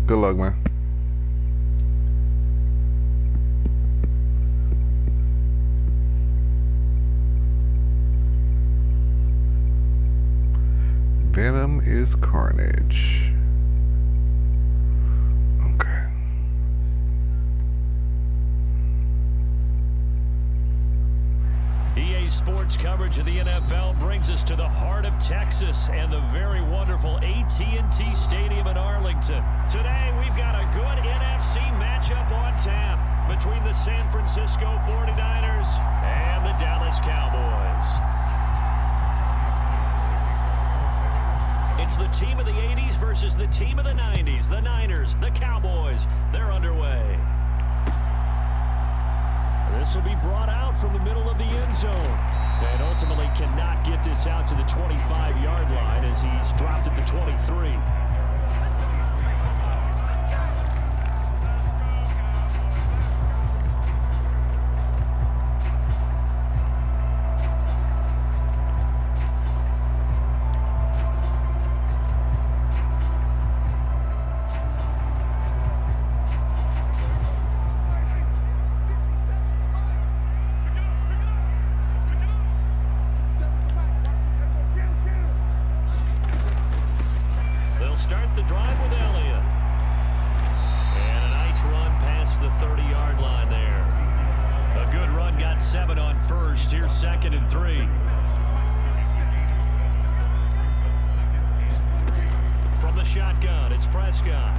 Good luck, man. Venom is carnage. Okay. EA Sports coverage of the NFL brings us to the heart of Texas and the very wonderful AT&T Stadium in Arlington. Today, we've got a good NFC matchup on tap between the San Francisco 49ers and the Dallas Cowboys. It's the team of the 80s versus the team of the 90s. The Niners, the Cowboys, they're underway. This will be brought out from the middle of the end zone. And ultimately cannot get this out to the 25-yard line as he's dropped at the 23. Start the drive with Elliott. And a nice run past the 30-yard line there. A good run, got 7 on first. Here's 2nd and 3. From the shotgun, it's Prescott.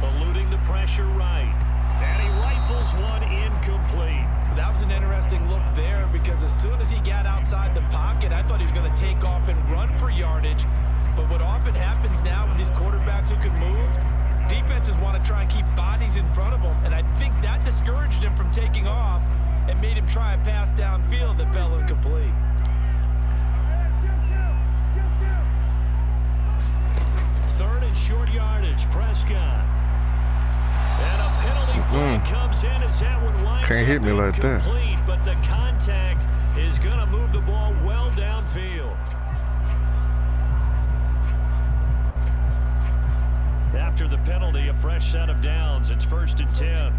Eluding the pressure right. And he rifles one incomplete. That was an interesting look there because as soon as he got outside the pocket, I thought he was going to take off and run for yardage. But what often happens now with these quarterbacks who can move, defenses want to try and keep bodies in front of them. And I think that discouraged him from taking off and made him try a pass downfield that fell incomplete. Third and short yardage, Prescott. And a penalty flag comes in as that one winds Can't hit me like that. But the contact is going to move the ball well downfield. After the penalty, a fresh set of downs. It's 1st and 10.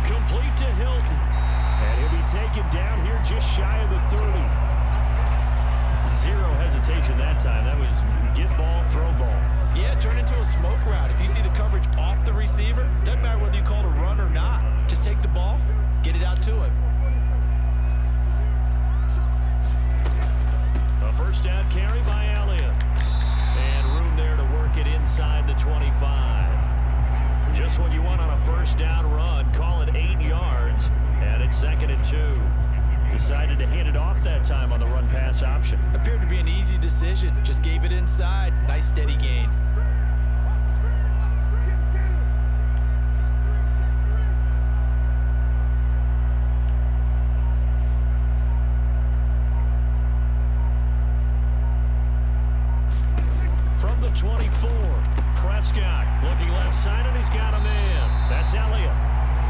Complete to Hilton. And he'll be taken down here just shy of the 30. Zero hesitation that time. That was get ball, throw ball. Yeah, turn into a smoke route. If you see the coverage off the receiver, doesn't matter whether you call it a run or not. Just take the ball, get it out to him. A first down carry by Elliott. And room there to work it inside the 25. Just what you want on a first down run. Call it 8 yards. And it's 2nd and 2. Decided to hand it off that time on the run-pass option. Appeared to be an easy decision. Just gave it inside. Nice steady gain. From the 24, Prescott looking left side, and he's got a man. That's Elliott.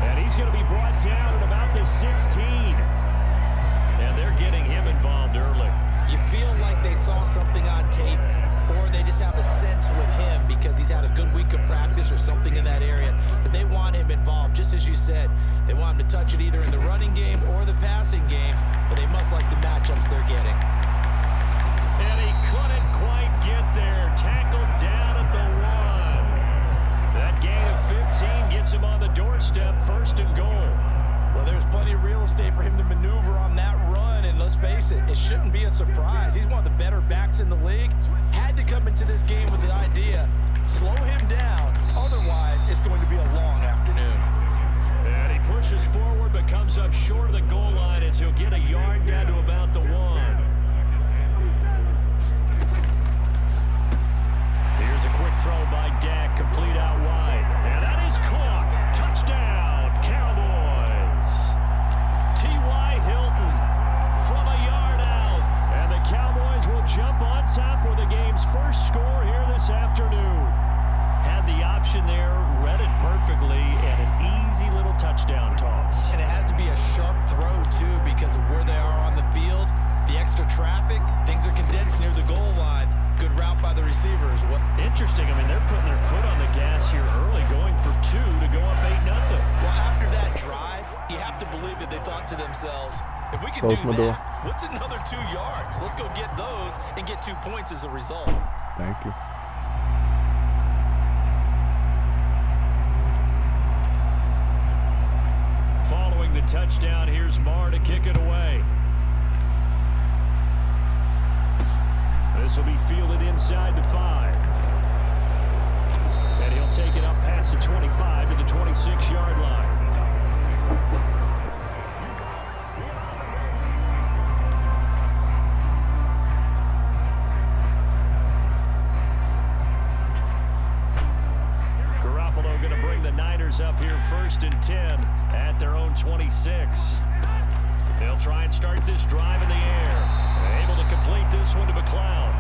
And he's going to be brought down at about the 16. And they're getting him involved early. You feel like they saw something on tape, or they just have a sense with him because he's had a good week of practice or something in that area, that they want him involved. Just as you said, they want him to touch it either in the running game or the passing game, but they must like the matchups they're getting. And he couldn't quite get there. Tackled down at the 1. That gain of 15 gets him on the doorstep, 1st and goal. Well, there's plenty of real estate for him to maneuver on that run, and let's face it, it shouldn't be a surprise. He's one of the better backs in the league. Had to come into this game with the idea, slow him down, otherwise it's going to be a long afternoon. And he pushes forward but comes up short of the goal line as he'll get a yard down to about the 1. Here's a quick throw by Dak, complete out wide. And that is caught. Touchdown, Cowboys. T.Y. Hilton from a yard out. And the Cowboys will jump on top with the game's first score here this afternoon. Had the option there, read it perfectly, and an easy little touchdown toss. And it has to be a sharp throw, too, because of where they are on the field. receivers. What? Interesting. I mean, they're putting their foot on the gas here early, going for 2 to go up 8-0. Well, after that drive, you have to believe that they thought to themselves, if we can do that, what's another 2 yards? Let's go get those and get 2 points as a result. Thank you. Following the touchdown, here's Marr to kick it away. This will be fielded inside the 5. And he'll take it up past the 25 to the 26-yard line. Garoppolo going to bring the Niners up here 1st and 10 at their own 26. They'll try and start this drive in the air. Able to complete this one to McLeod.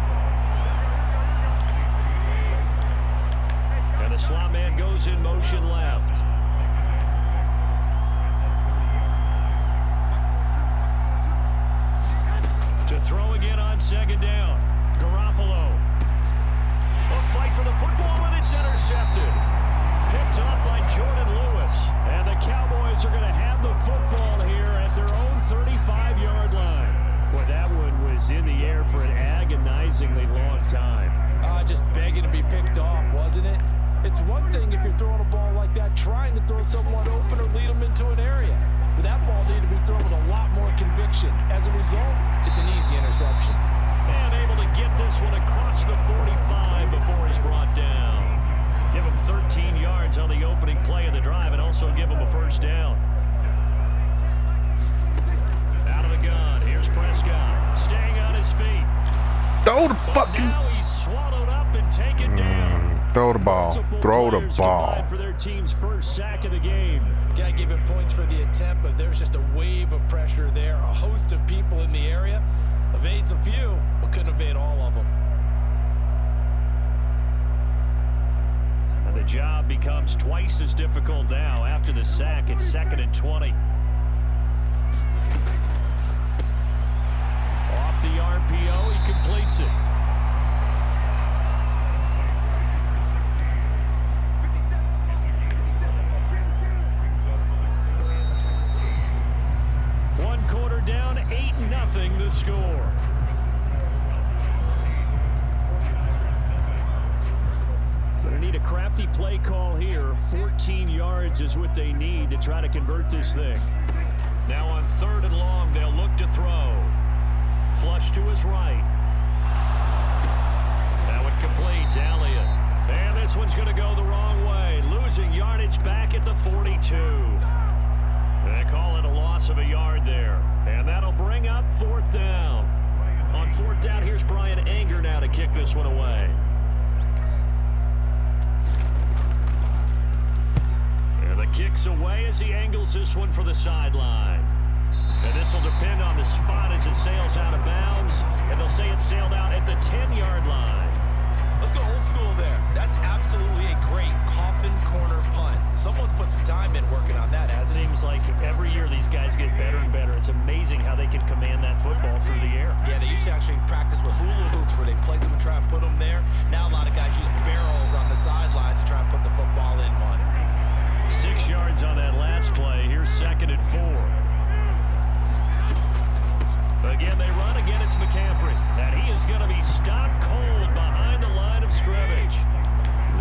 And the slot man goes in motion left. To throw again on 2nd down. Garoppolo. A fight for the football, and it's intercepted. Picked off by Jordan Lewis. And the Cowboys are going to have the football here at their own 35-yard line. Boy, that one was in the air for an agonizingly long time. Just begging to be picked off, wasn't it? It's one thing if you're throwing a ball like that, trying to throw someone open or lead them into an area. But that ball needed to be thrown with a lot more conviction. As a result, it's an easy interception. And able to get this one across the 45 before he's brought down. Give him 13 yards on the opening play of the drive and also give him a 1st down. Out of the gun, here's Prescott, staying on his feet. Throw the fucking. Now he's swallowed up and taken down. Throw the ball. Throw the ball. For their team's 1st sack of the game. Gotta give him points for the attempt, but there's just a wave of pressure there. A host of people in the area. Evades a few, but couldn't evade all of them. And the job becomes twice as difficult now after the sack. It's 2nd and 20. Off the RPO, he completes it. One quarter down, 8-0 the score. Gonna need a crafty play call here. 14 yards is what they need to try to convert this thing. Now on 3rd and long, they'll look to throw. Flush to his right. That would complete Elliott. And this one's going to go the wrong way. Losing yardage back at the 42. They call it a loss of a yard there. And that'll bring up 4th down. On 4th down, here's Brian Anger now to kick this one away. And the kick's away as he angles this one for the sideline. And this will depend on the spot as it sails out of bounds. And they'll say it sailed out at the 10-yard line. Let's go old school there. That's absolutely a great coffin corner punt. Someone's put some time in working on that, hasn't it? Seems like every year these guys get better and better. It's amazing how they can command that football through the air. Yeah, they used to actually practice with hula hoops where they place them and try and put them there. Now a lot of guys use barrels on the sidelines to try and put the football in one. 6 yards on that last play. Here's 2nd and 4. Again, they run. Again, it's McCaffrey. And he is going to be stopped cold behind the line of scrimmage.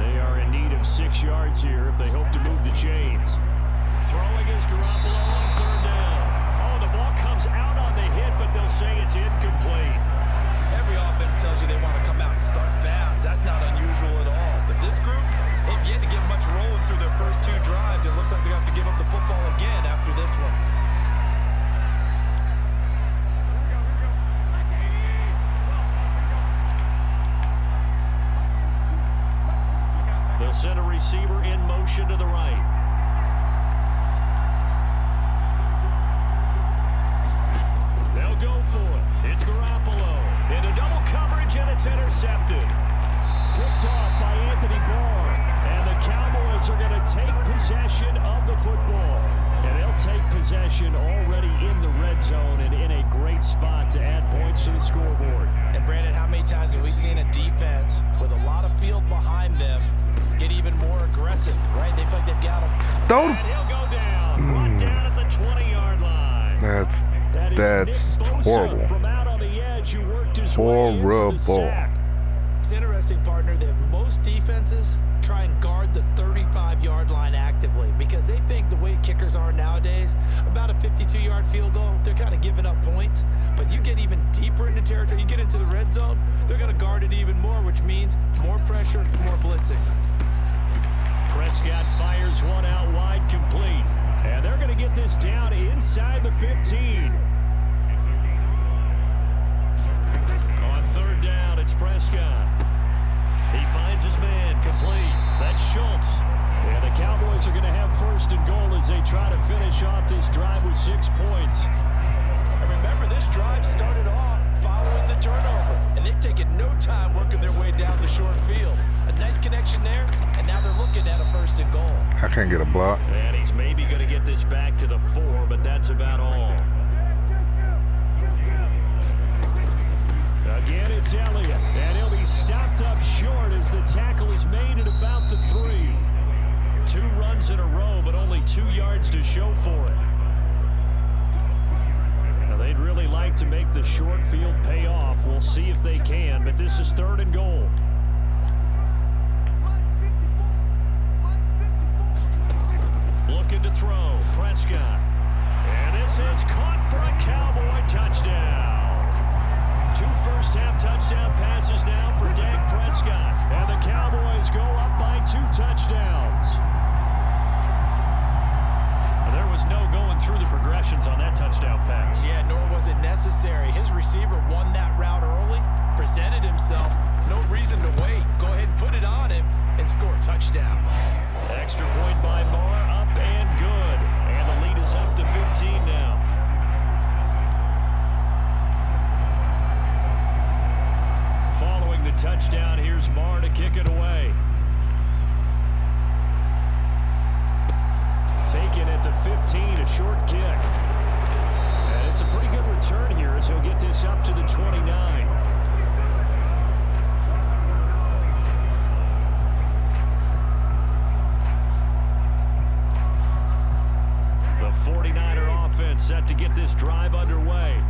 They are in need of 6 yards here if they hope to move the chains. Throwing is Garoppolo on 3rd down. Oh, the ball comes out on the hit, but they'll say it's incomplete. Every offense tells you they want to come out and start fast. That's not unusual at all. But this group, they've yet to get much rolling through their first 2 drives. It looks like they're going to have to give up the football again after this one. They'll send a receiver in motion to the right. They'll go for it. It's Garoppolo. Into double coverage, and it's intercepted. Picked off by Anthony Barr. And the Cowboys are going to take possession of the football. And they'll take possession already in the red zone and in a great spot to add points to the scoreboard. And Brandon, how many times have we seen a defense with a lot of field behind them get even more aggressive, right? They feel like they've got him. And he'll go down. Brought down at the 20-yard line. That's horrible. From out on the edge, who worked his way in for the sack. It's interesting, partner, that most defenses try and guard the 35-yard line actively because they think the way kickers are nowadays, about a 52-yard field goal, they're kind of giving up points. But you get even deeper into territory, you get into the red zone, they're going to guard it even more, which means more pressure, more blitzing. Prescott fires one out wide, complete. And they're going to get this down inside the 15. On third down, it's Prescott. He finds his man, complete. That's Schultz. And the Cowboys are going to have first and goal as they try to finish off this drive with 6 points. And remember, this drive started off following the turnover, and they've taken no time working their way down the short field. A nice connection there, and now they're looking at a first and goal. I can't get a block. And he's maybe going to get this back to the 4, but that's about all. Again, it's Elliott, and he'll be stopped up short as the tackle is made at about the 3. 2 runs in a row, but only 2 yards to show for it. Now, they'd really like to make the short field pay off. We'll see if they can, but this is third and goal. Looking to throw, Prescott. And this is caught for a Cowboy touchdown. 2 first-half touchdown passes now for Dak Prescott. And the Cowboys go up by 2 touchdowns. There was no going through the progressions on that touchdown pass. Yeah, nor was it necessary. His receiver won that route early, presented himself. No reason to wait. Go ahead and put it on him and score a touchdown. Extra point by Moore, up and good. And the lead is up to 15 now. Following the touchdown, here's Marr to kick it away. Taken at the 15, a short kick. And it's a pretty good return here as he'll get this up to the 29. The 49er offense set to get this drive underway.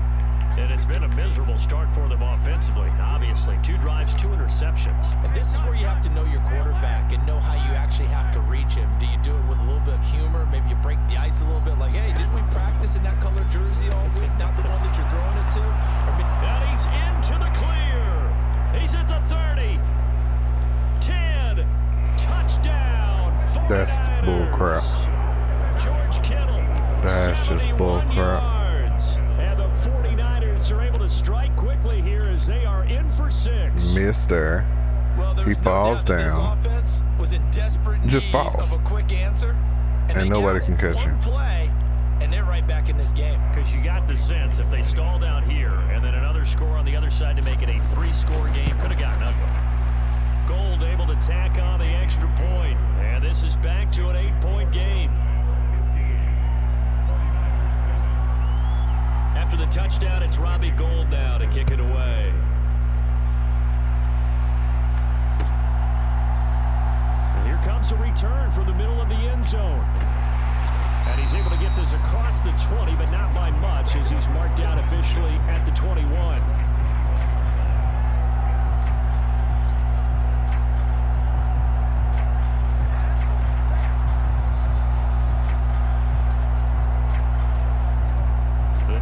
And it's been a miserable start for them offensively, obviously. 2 drives, 2 interceptions. And this is where you have to know your quarterback and know how you actually have to reach him. Do you do it with a little bit of humor? Maybe you break the ice a little bit like, hey, didn't we practice in that color jersey all week? Not the one that you're throwing it to? And he's into the clear. He's at the 30. 10. Touchdown. 49ers. That's bull crap. George Kittle. That's just bull crap. Yards. And the 49ers are able to strike quickly here as they are in for 6. Missed there. Well, He falls down. This offense was in desperate Just need falls. of a quick answer. And nobody can catch him. One play, and they're right back in this game. Because you got the sense if they stall down here and then another score on the other side to make it a 3-score game, could have gotten ugly. Gold able to tack on the extra point. And this is back to an 8-point game. After the touchdown, it's Robbie Gould now to kick it away. And here comes a return from the middle of the end zone. And he's able to get this across the 20, but not by much as he's marked down officially at the 21.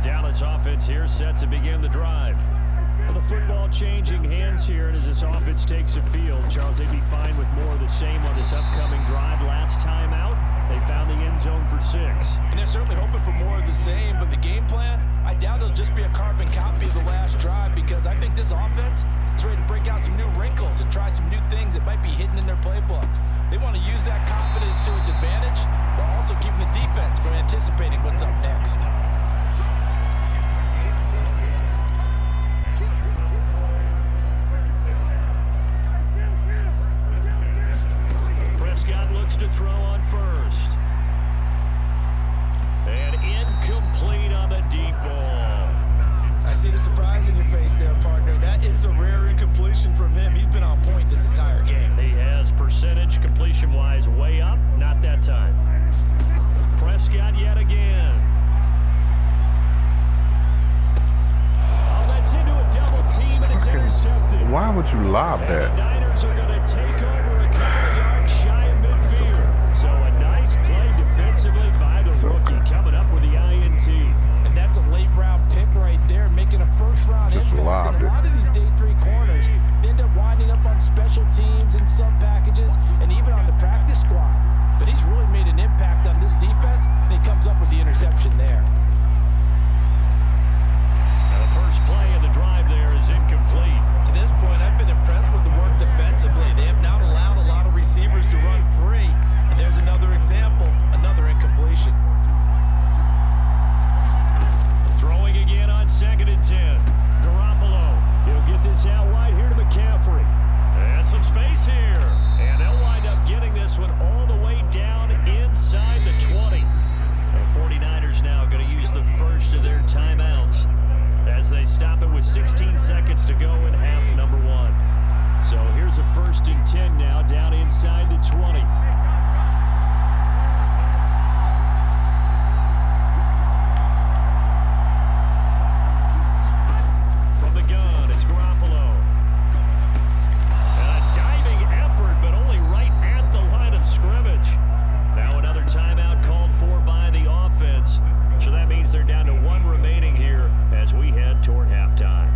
Dallas offense here set to begin the drive. Well, the football changing hands here, and as this offense takes the field, Charles, they'd be fine with more of the same on this upcoming drive. Last time out, they found the end zone for 6. And they're certainly hoping for more of the same, but the game plan, I doubt it'll just be a carbon copy of the last drive because I think this offense is ready to break out some new wrinkles and try some new things that might be hidden in their playbook. They want to use that confidence to its advantage while also keeping the defense from anticipating what's up next. Prescott looks to throw on first. And incomplete on the deep ball. I see the surprise in your face there, partner. That is a rare incompletion from him. He's been on point this entire game. He has percentage completion-wise way up. Not that time. Prescott yet again. Oh, that's into a double team, and it's intercepted. Why would you lob And the that? Niners are going to take over a couple of yards shy of midfield. So a nice play defensively by the rookie, coming up with the INT. And that's a late-round pick right there, making a first-round Just impact. lobbed And a it. lot of these day 3 corners end up winding up on special teams and sub-packages and even on the practice squad. But he's really made an impact on this defense, and he comes up with the interception there. Now the first play of the drive there is incomplete. To this point, I've been impressed with the work defensively. They have not allowed a lot of receivers to run free. And there's another example, another incompletion. Throwing again on 2nd and 10. Garoppolo. He'll get this out wide here to McCaffrey. And some space here. And they'll wind up getting this one all the way down inside the 20. The 49ers now going to use the first of their timeouts as they stop it with 16 seconds to go in half number 1. So here's a 1st and 10 now down inside the 20. From the gun, it's Garoppolo. And a diving effort, but only right at the line of scrimmage. Now another timeout called for by the offense. So that means they're down to 1 remaining here as we head toward halftime.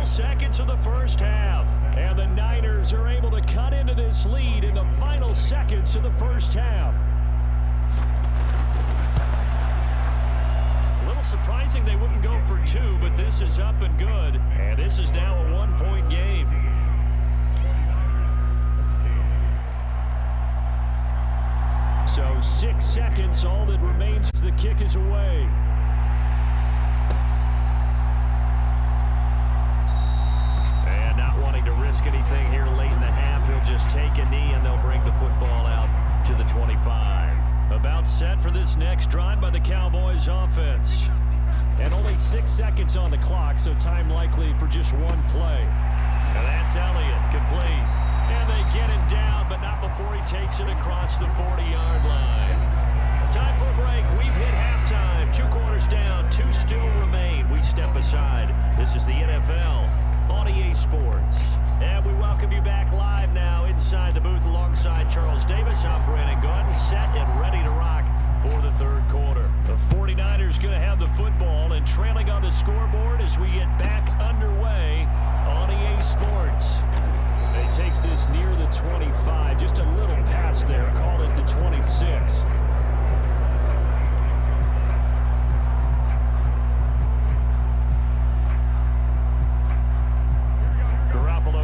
Seconds of the first half, and the Niners are able to cut into this lead in the final seconds of the first half. A little surprising they wouldn't go for 2, but this is up and good, and this is now a 1-point game. So 6 seconds, all that remains as the kick is away. To risk anything here late in the half, he'll just take a knee and they'll bring the football out to the 25. About set for this next drive by the Cowboys offense. And only 6 seconds on the clock, so time likely for just 1 play. Now that's Elliott, complete. And they get him down, but not before he takes it across the 40-yard line. Time for a break. We've hit halftime. 2 quarters down, 2 still remain. We step aside. This is the NFL on EA Sports. And we welcome you back live now inside the booth alongside Charles Davis. I'm Brandon Gunn, set and ready to rock for the 3rd quarter. The 49ers going to have the football and trailing on the scoreboard as we get back underway on EA Sports. It takes this near the 25, just a little past there, call it the 26.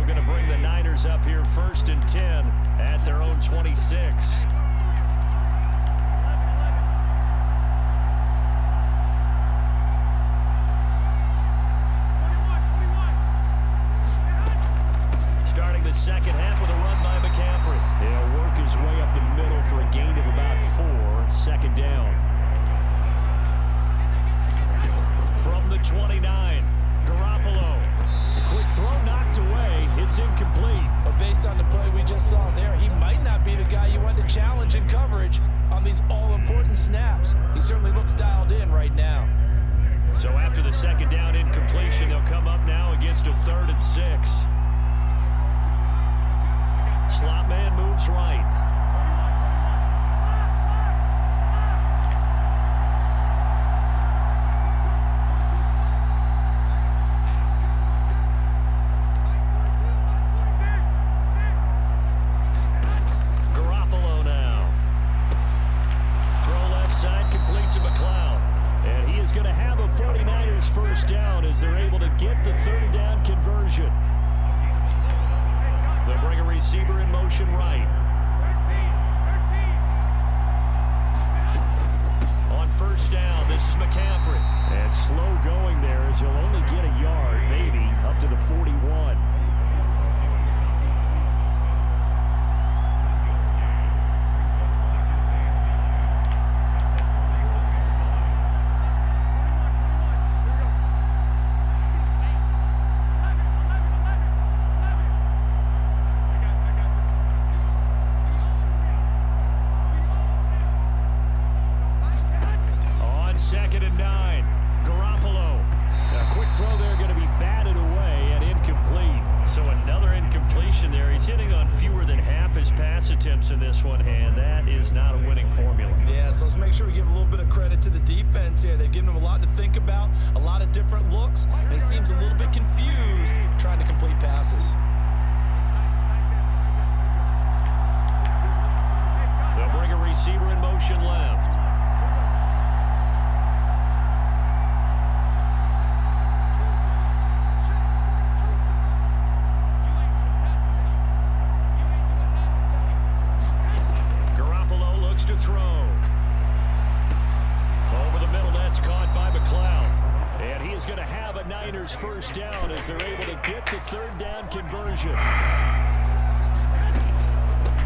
Going to bring the Niners up here 1st and 10 at their own 26. Starting the second half with a run by McCaffrey. He'll work his way up the middle for a gain of about 4. 2nd down. From the 29, Garoppolo. A quick throw knocked away. It's incomplete. But based on the play we just saw there, he might not be the guy you want to challenge in coverage on these all-important snaps. He certainly looks dialed in right now. So after the 2nd down incompletion, they'll come up now against a 3rd and 6. Slot man moves right. down as they're able to get the third down conversion. They'll bring a receiver in motion right. On first down, this is McCaffrey. And slow going there as he'll only get a yard, maybe, up to the 41. Second and 9. Garoppolo. A quick throw there going to be batted away and incomplete. So another incompletion there. He's hitting on fewer than half his pass attempts in this one, and that is not a winning formula. Yeah, so let's make sure we give a little bit of credit to the defense here. They've given him a lot to think about, a lot of different looks, and he seems a little bit confused trying to complete passes. They'll bring a receiver in motion left. To throw. Over the middle, that's caught by McLeod. And he is going to have a Niners first down as they're able to get the third down conversion.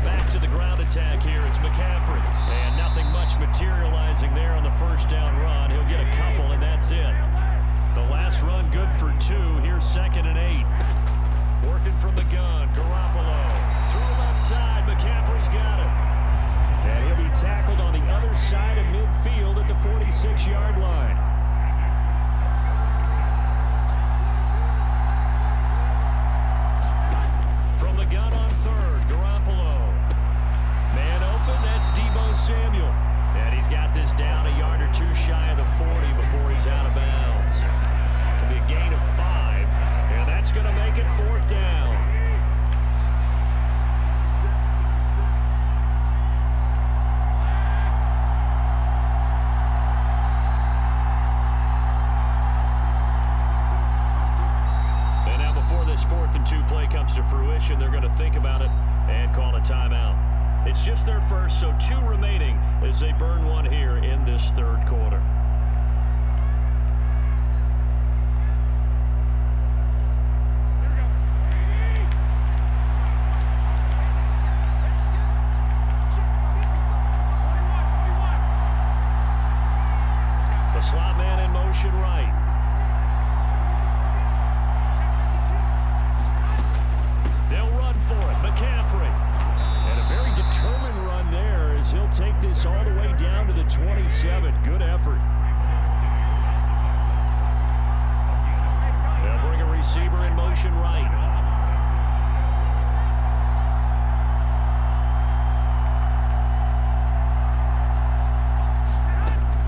Back to the ground attack here. It's McCaffrey. And nothing much materializing there on the first down run. He'll get a couple, and that's it. The last run good for 2. Here's 2nd and 8. Working from the gun. Garoppolo. Throw left side. McCaffrey's got it. And he'll be tackled on the other side of midfield at the 46-yard line. From the gun on 3rd, Garoppolo. Man open, that's Deebo Samuel. And he's got this down a yard or 2 shy of the 40 before he's out of bounds. It'll be a gain of 5, and that's going to make it 4th down. This 4th and 2 play comes to fruition, they're going to think about it and call a timeout. It's just their first, so 2 remaining as they burn one here in this 3rd quarter. The slot man in motion right. They'll run for it. McCaffrey. And a very determined run there as he'll take this all the way down to the 27. Good effort. They'll bring a receiver in motion right.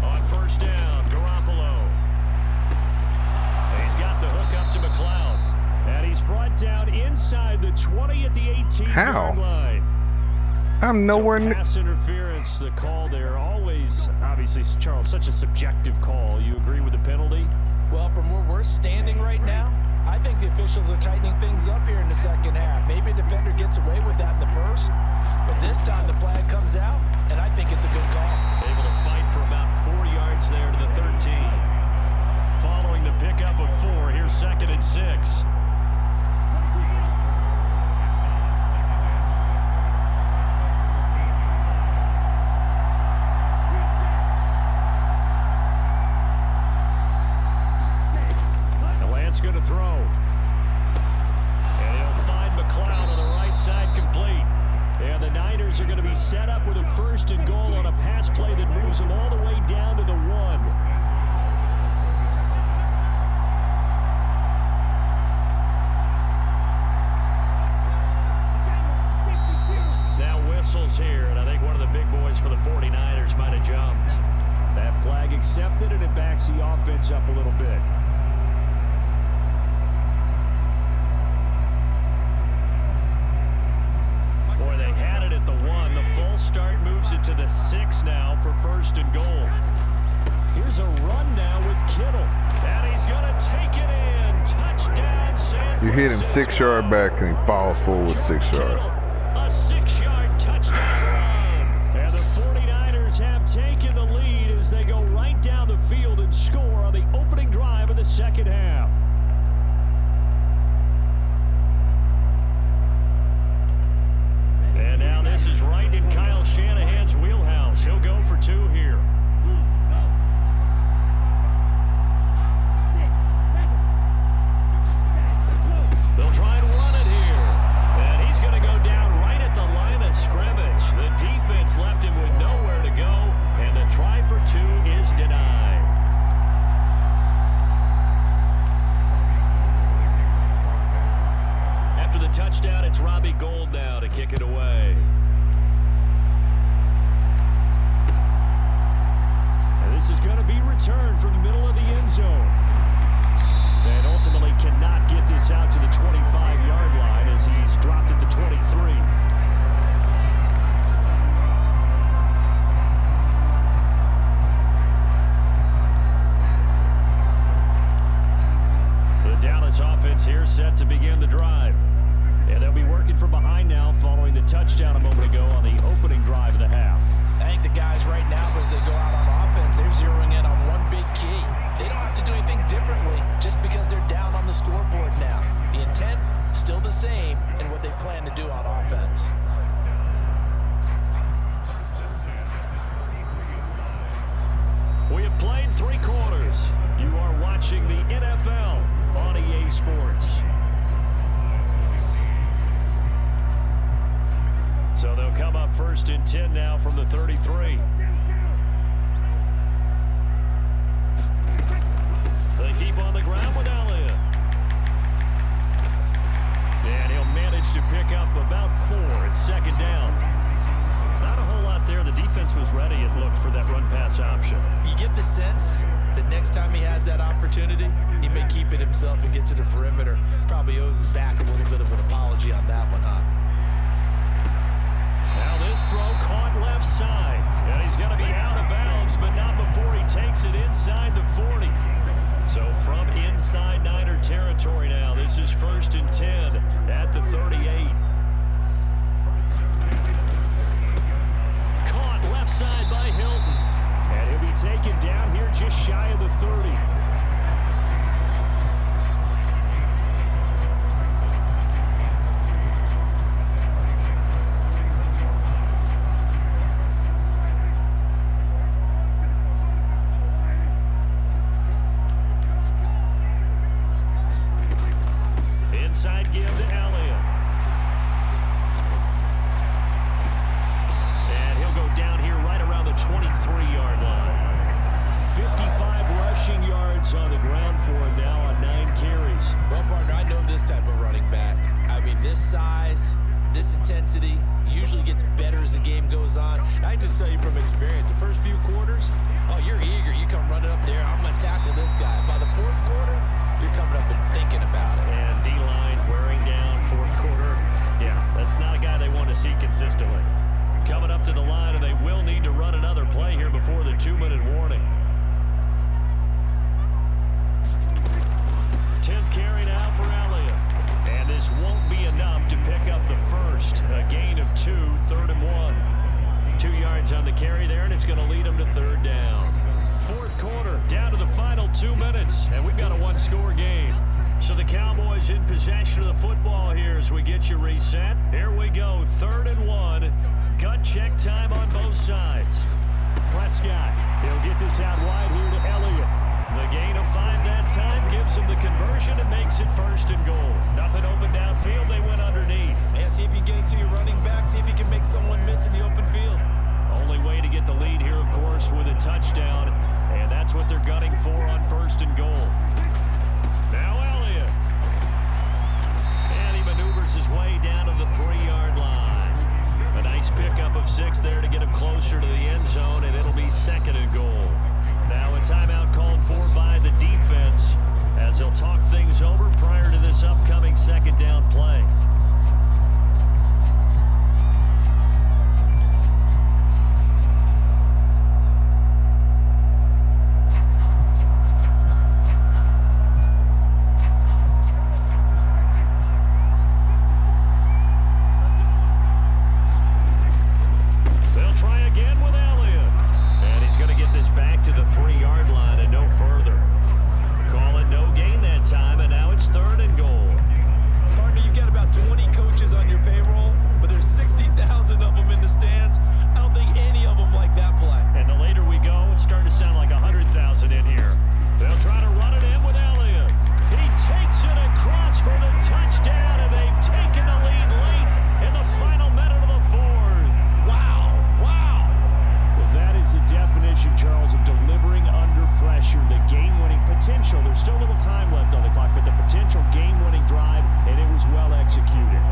On first down, Garoppolo. And he's got the hook up to McLeod. And he's brought down inside the 20 at the 18-yard line. I'm nowhere near. Pass interference, the call there. Always, obviously, Charles, such a subjective call. You agree with the penalty? Well, from where we're standing right now, I think the officials are tightening things up here in the second half. Maybe a defender gets away with that in the first, but this time the flag comes out, and I think it's a good call. Able to fight for about 4 yards there to the 13. Following the pickup of 4, here's 2nd and 6. Going to throw. And he'll find McLeod on the right side complete. And the Niners are going to be set up with a 1st and goal on a pass play that moves them all the way down to the 1. Now whistles here, and I think one of the big boys for the 49ers might have jumped. That flag accepted, and it backs the offense up a little bit. Boy, they had it at the 1. The full start moves it to the 6 now for 1st and goal. Here's a run now with Kittle. And he He's going to take it in. Touchdown, San Francisco. You hit him 6 yard back and he falls forward 6 yards. A 6-yard touchdown run. And the 49ers have taken the lead as they go right down the field and score on the opening drive of the second half. And now this is right in Kyle Shanahan's wheelhouse. He'll go for 2 here. They'll try and run it here. And he's going to go down right at the line of scrimmage. The defense left him with nowhere to go. And the try for 2 is denied. After the touchdown, it's Robbie Gould now to kick it away. And this is going to be returned from the middle of the end zone. And ultimately cannot get this out to the 25-yard line as he's dropped at the 23. The Dallas offense here set to begin the drive. And they'll be working from behind now following the touchdown a moment ago on the opening drive of the half. I think the guys right now, as they go out on offense, they're zeroing in on one big key. They don't have to do anything differently just because they're down on the scoreboard now. The intent, still the same in what they plan to do on offense. We have played 3 quarters. You are watching the NFL on EA Sports. So they'll come up 1st and 10 now from the 33. They keep on the ground with Elliott. And he'll manage to pick up about 4 at 2nd down. Not a whole lot there. The defense was ready, it looked, for that run-pass option. You get the sense that next time he has that opportunity, he may keep it himself and get to the perimeter. Probably owes his back a little bit of an apology on that one, huh? Now this throw caught left side. And he's going to be out of bounds, but not before he takes it inside the 40. So from inside Niner territory now, this is 1st and 10 at the 38. Caught left side by Hilton. And he'll be taken down here just shy of the 30. Inside give to Elliott. And he'll go down here right around the 23-yard line. 55 rushing yards on the ground for him now on 9 carries. Well, partner, I know this type of running back. I mean, this size, this intensity usually gets better as the game goes on. And I just tell you from experience, the first few quarters, oh, you're eager. You come running up there, I'm going to tackle this guy. By the 4th quarter, you're coming up and thinking about it. And D-line wearing down 4th quarter. Yeah, that's not a guy they want to see consistently. Coming up to the line, and they will need to run another play here before the 2-minute warning. 10th carry now for Elliott. And this won't be enough to pick up the first. A gain of 2, 3rd and 1. 2 yards on the carry there, and it's going to lead them to 3rd down. 4th quarter, down to the final 2 minutes, and we've got a 1-score game. So the Cowboys in possession of the football here as we get you reset. Here we go, 3rd and 1. Gut check time on both sides. Prescott, he'll get this out wide here to Elliott. The gain of 5 that time gives him the conversion and makes it 1st and goal. Nothing open downfield, they went underneath. Yeah, see if you can get it to your running back, see if you can make someone miss in the open field. Only way to get the lead here, of course, with a touchdown, and that's what they're gunning for on 1st and goal. Now Elliott. And he maneuvers his way down to the 3-yard line. A nice pickup of 6 there to get him closer to the end zone, and it'll be 2nd and goal. Now a timeout called for by the defense as they'll talk things over prior to this upcoming 2nd down play. still a little time left on the clock, but the potential game-winning drive, and it was well executed.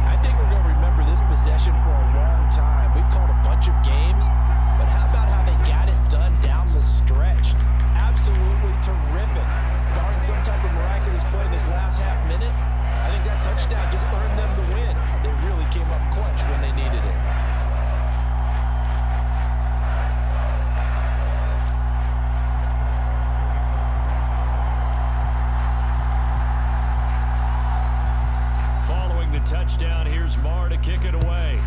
I think we're going to remember this possession for a long time. We've called a bunch of games, but how about how they got it done down the stretch? Absolutely terrific. Barring some type of miraculous play in this last half minute, I think that touchdown just earned them the win. They really came up clutch when they needed it. Following the touchdown, here's Marr to kick it away.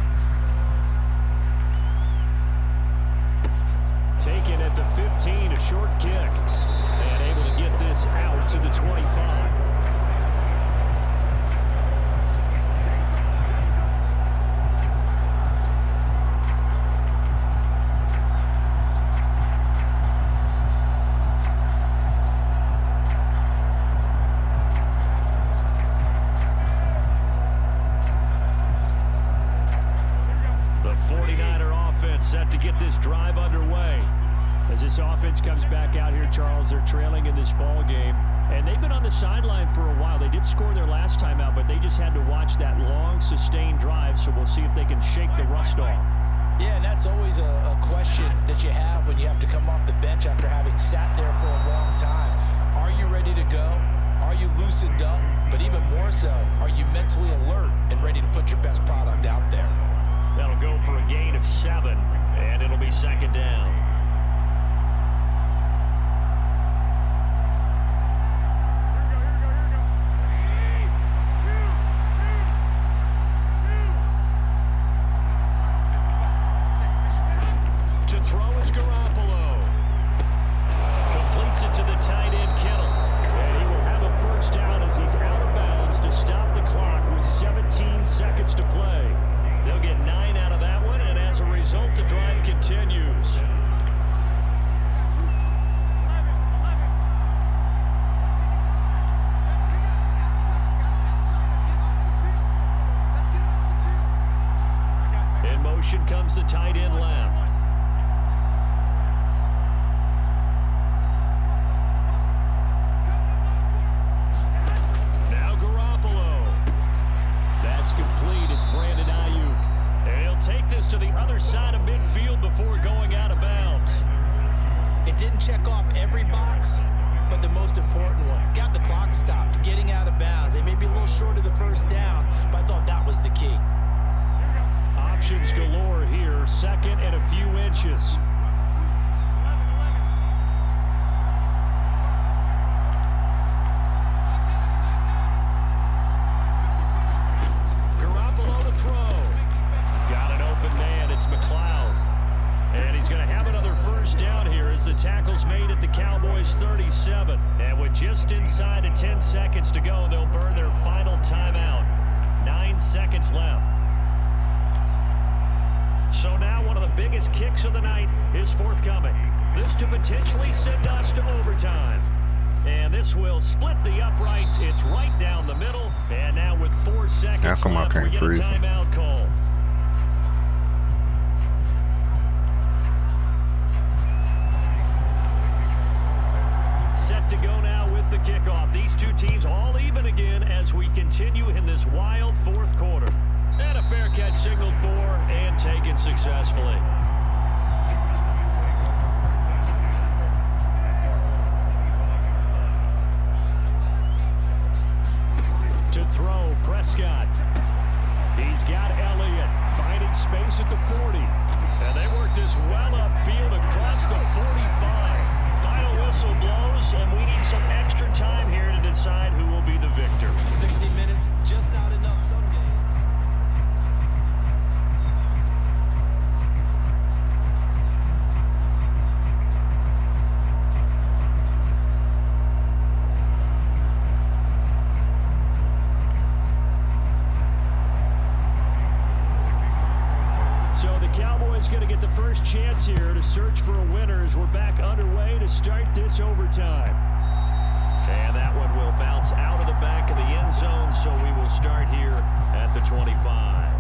Taken at the 15, a short kick. And able to get this out to the 25. The 49er offense set to get this drive underway. As this offense comes back out here, Charles, they're trailing in this ball game, and they've been on the sideline for a while. They did score their last time out, but they just had to watch that long, sustained drive, so we'll see if they can shake the rust off. Yeah, and that's always a question that you have when you have to come off the bench after having sat there for a long time. Are you ready to go? Are you loosened up? But even more so, are you mentally alert and ready to put your best product out there? That'll go for a gain of 7, and it'll be second down. To throw is Garoppolo. Completes it to the tight end, Kittle. And he will have a first down as he's out of bounds to stop the clock with 17 seconds to play. They'll get 9 out of that one, and as a result, the drive continues. In motion comes the tight end left. Now Garoppolo. That's complete. It's Brandon Ayuk. And he'll take this to the other side of midfield before going out of bounds. It didn't check off every box, but the most important one. Got the clock stopped, getting out of bounds. They may be a little short of the first down, but I thought that was the key. Options galore here. Second and a few inches. Garoppolo to throw. Got an open man. It's McLeod. And he's going to have another first down here as the tackle's made at the Cowboys 37. And with just inside of 10 seconds to go, they'll burn their final timeout. 9 seconds left. So now one of the biggest kicks of the night is forthcoming. This to potentially send us to overtime. And this will split the uprights. It's right down the middle. And now with 4 seconds left, we get a timeout call. Set to go now with the kickoff. These two teams all even again as we continue in this wild fourth quarter. And a fair catch signaled for and taken successfully. To throw, Prescott. He's got Elliott finding space at the 40. And they work this well upfield across the 45. Final whistle blows, and we need some extra time here to decide who will be the victor. 60 minutes, just not enough someday. So the Cowboys going to get the first chance here to search for a winner as we're back underway to start this overtime. And that one will bounce out of the back of the end zone, so we will start here at the 25.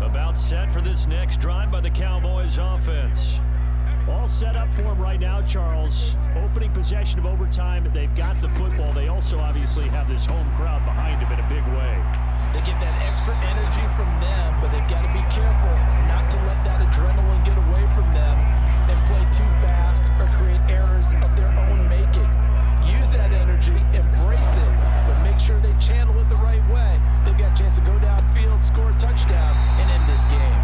About set for this next drive by the Cowboys offense. All set up for him right now, Charles. Opening possession of overtime. They've got the football. They also obviously have this home crowd behind them in a big way. They get that extra energy from them, but they've got to be careful not to let that adrenaline get away from them and play too fast or create errors of their own making. Use that energy, embrace it, but make sure they channel it the right way. They've got a chance to go downfield, score a touchdown, and end this game.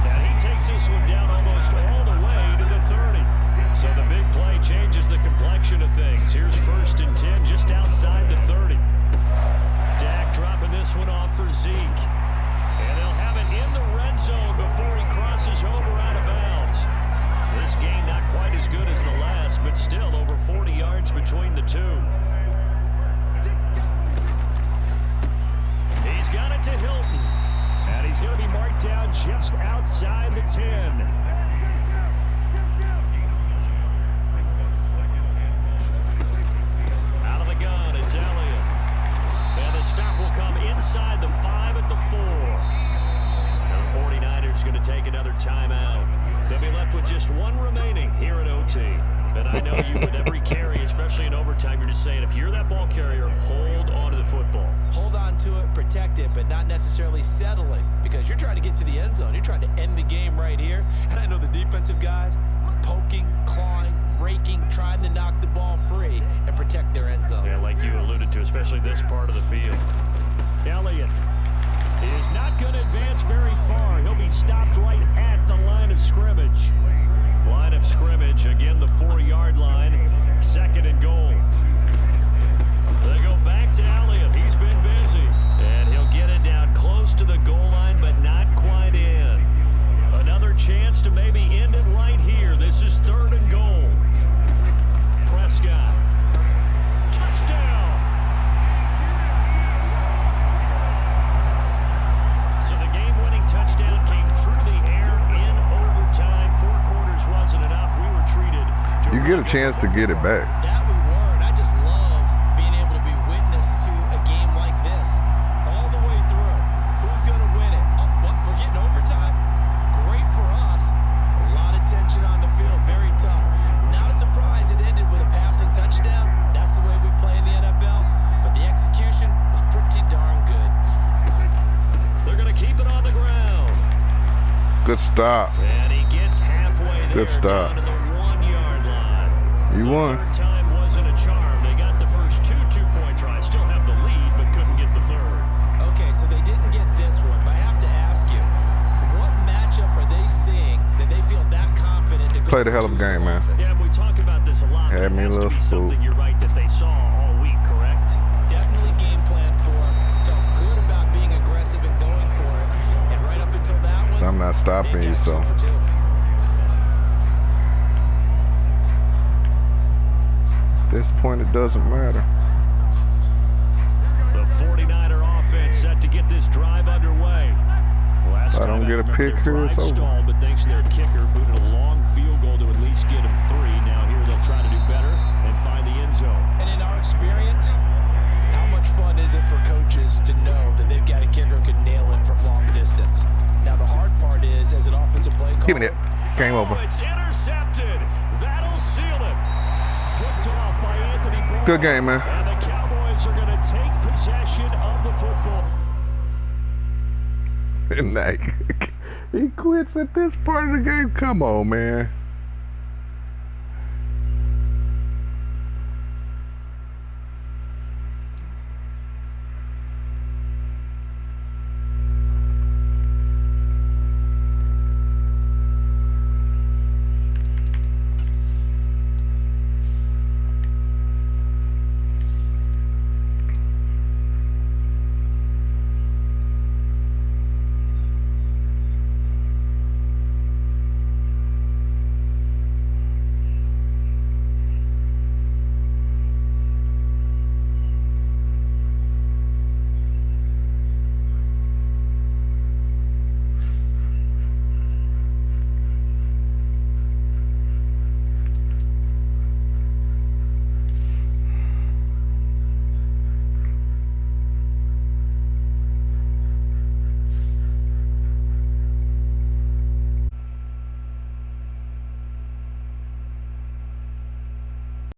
And he takes this one down almost all the way to the 30. So the big play changes the complexion of things. Here's 1st and 10 just outside the 30. Dak dropping this one off for Zeke. And they'll have it in the red zone before he crosses over out of bounds. This game not quite as good as the last, but still over 40 yards between the two. He's got it to Hilton. And he's going to be marked down just outside the 10. Out of the gun, it's Elliott. And the stop will come inside the 5 at the 4. Now the 49ers going to take another timeout. They'll be left with just one remaining here at OT. And I know you, with every carry, especially in overtime, you're just saying, if you're that ball carrier, hold on to the football. Hold on to it, protect it, but not necessarily settle it, because you're trying to get to the end zone. You're trying to end the game right here. And I know the defensive guys poking, clawing, raking, trying to knock the ball free and protect their end zone. Yeah, like you alluded to, especially this part of the field. Elliott is not going to advance very far. He'll be stopped right at the line of scrimmage. Line of scrimmage, again, the 4-yard line. 2nd and goal. They go back to Elliott. He's been busy. And he'll get it down close to the goal line, but not quite in. Another chance to maybe end it right here. This is 3rd and goal. Prescott. Touchdown. So the game-winning touchdown came through the air in overtime. 4 quarters wasn't enough. We were treated. You get a chance to get it back. That we were, and I just love being able to be witness to a game like this all the way through. Who's going to win it? Oh, what? We're getting overtime. Great for us. A lot of tension on the field. Very tough. Not a surprise it ended with a passing touchdown. That's the way we play in the NFL. But the execution was pretty darn good. They're going to keep it on the ground. Good stop. And he gets halfway there. Good stop. Down to the 1-yard line. You won. The 3rd time wasn't a charm. They got the first 2 two-point tries. Still have the lead, but couldn't get the 3rd. Okay, so they didn't get this one, but I have to ask you, what matchup are they seeing that they feel that confident to go Played a hell of a game, man. Yeah, we talk about this a lot. Had But me it has a to little be something, spooked. you're right, that they saw all week, correct? Definitely game plan for them. Felt good about being aggressive and going for it. And right up until that one, I'm not stopping they you, got so. 2 for 2. At this point, it doesn't matter. The 49er offense set to get this drive underway. Last If I don't time get a out, pick their here, drive it's over. stalled, but thanks to their kicker, booted a long field goal to at least get him 3. Now here they'll try to do better and find the end zone. And in our experience, how much fun is it for coaches to know that they've got a kicker who can nail it from long distance? Now the hard part is, as an offensive play caller, Give me that. Game over. It's intercepted. That'll seal it. Picked off by Anthony Barr. Good game, man. And the Cowboys are going to take possession of the football. And like, he quits at this part of the game. Come on, man.